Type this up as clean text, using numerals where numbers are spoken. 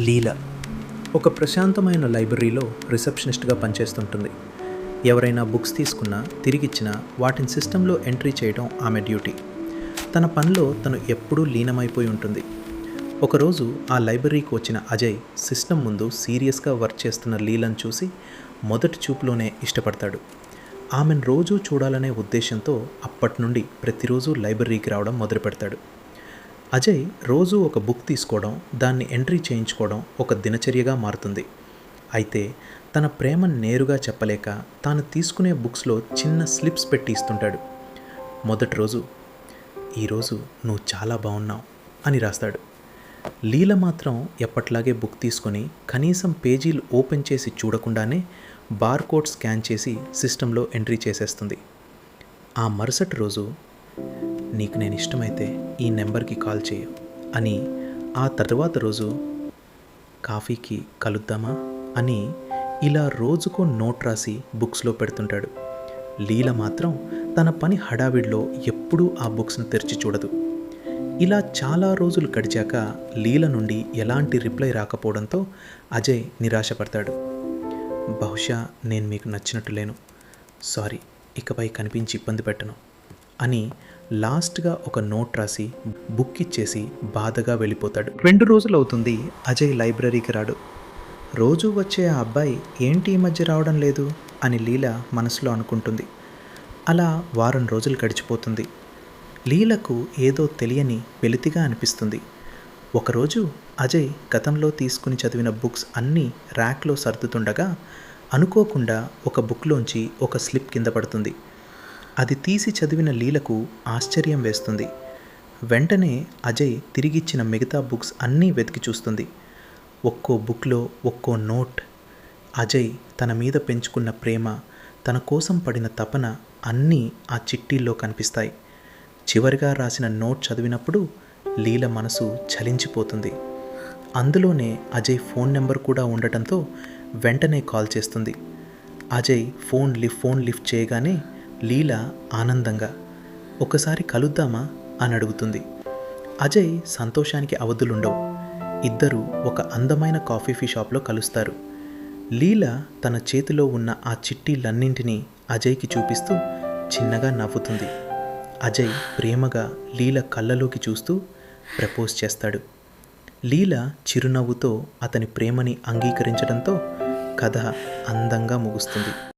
లీల ఒక ప్రశాంతమైన లైబ్రరీలో రిసెప్షనిస్ట్గా పనిచేస్తుంటుంది. ఎవరైనా బుక్స్ తీసుకున్నా తిరిగిచ్చినా వాటిని సిస్టంలో ఎంట్రీ చేయడం ఆమె డ్యూటీ. తన పనిలో తను ఎప్పుడూ లీనమైపోయి ఉంటుంది. ఒకరోజు ఆ లైబ్రరీకి వచ్చిన అజయ్ సిస్టమ్ ముందు సీరియస్గా వర్క్ చేస్తున్న లీలను చూసి మొదటి చూపులోనే ఇష్టపడతాడు. ఆమెను రోజూ చూడాలనే ఉద్దేశంతో అప్పటి నుండి ప్రతిరోజు లైబ్రరీకి రావడం మొదలు పెడతాడు. అజయ్ రోజూ ఒక బుక్ తీసుకోవడం, దాన్ని ఎంట్రీ చేయించుకోవడం ఒక దినచర్యగా మారుతుంది. అయితే తన ప్రేమను నేరుగా చెప్పలేక తాను తీసుకునే బుక్స్లో చిన్న స్లిప్స్ పెట్టి ఇస్తుంటాడు. మొదటి రోజు, "ఈరోజు నువ్వు చాలా బాగున్నావు" అని రాస్తాడు. లీల మాత్రం ఎప్పట్లాగే బుక్ తీసుకొని కనీసం పేజీలు ఓపెన్ చేసి చూడకుండానే బార్కోడ్ స్కాన్ చేసి సిస్టంలో ఎంట్రీ చేసేస్తుంది. ఆ మరుసటి రోజు, "నీకు నేను ఇష్టమైతే ఈ నెంబర్కి కాల్ చేయ" అని, ఆ తర్వాత రోజు, "కాఫీకి కలుద్దామా" అని, ఇలా రోజుకో నోట్ రాసి బుక్స్లో పెడుతుంటాడు. లీల మాత్రం తన పని హడావిడిలో ఎప్పుడూ ఆ బుక్స్ను తెరిచి చూడదు. ఇలా చాలా రోజులు గడిచాక లీల నుండి ఎలాంటి రిప్లై రాకపోవడంతో అజయ్ నిరాశపడతాడు. "బహుశా నేను మీకు నచ్చినట్టు లేను, సారీ, ఇకపై కనిపించి ఇబ్బంది పెట్టను" అని లాస్ట్గా ఒక నోట్ రాసి బుక్ ఇచ్చేసి బాధగా వెళ్ళిపోతాడు. 2 రోజులు అవుతుంది అజయ్ లైబ్రరీకి రాడు. రోజు వచ్చే ఆ అబ్బాయి ఏంటి ఈ మధ్య రావడం లేదు అని లీల మనసులో అనుకుంటుంది. అలా వారం రోజులు గడిచిపోతుంది. లీలకు ఏదో తెలియని వెలితిగా అనిపిస్తుంది. ఒకరోజు అజయ్ గతంలో తీసుకుని చదివిన బుక్స్ అన్నీ ర్యాక్లో సర్దుతుండగా అనుకోకుండా ఒక బుక్లోంచి ఒక స్లిప్ కింద పడుతుంది. అది తీసి చదివిన లీలకు ఆశ్చర్యం వేస్తుంది. వెంటనే అజయ్ తిరిగిచ్చిన మిగతా బుక్స్ అన్నీ వెతికి చూస్తుంది. ఒక్కో బుక్లో ఒక్కో నోట్. అజయ్ తన మీద పెంచుకున్న ప్రేమ, తన కోసం పడిన తపన అన్నీ ఆ చిట్టీల్లో కనిపిస్తాయి. చివరిగా రాసిన నోట్ చదివినప్పుడు లీల మనసు చలించిపోతుంది. అందులోనే అజయ్ ఫోన్ నెంబర్ కూడా ఉండటంతో వెంటనే కాల్ చేస్తుంది. అజయ్ ఫోన్ లిఫ్ట్ చేయగానే లీల ఆనందంగా, "ఒకసారి కలుద్దామా" అని అడుగుతుంది. అజయ్ సంతోషానికి అవధులుండవు. ఇద్దరూ ఒక అందమైన కాఫీ షాప్లో కలుస్తారు. లీల తన చేతిలో ఉన్న ఆ చిట్టీలన్నింటినీ అజయ్కి చూపిస్తూ చిన్నగా నవ్వుతుంది. అజయ్ ప్రేమగా లీల కళ్ళలోకి చూస్తూ ప్రపోజ్ చేస్తాడు. లీల చిరునవ్వుతో అతని ప్రేమని అంగీకరించడంతో కథ అందంగా ముగుస్తుంది.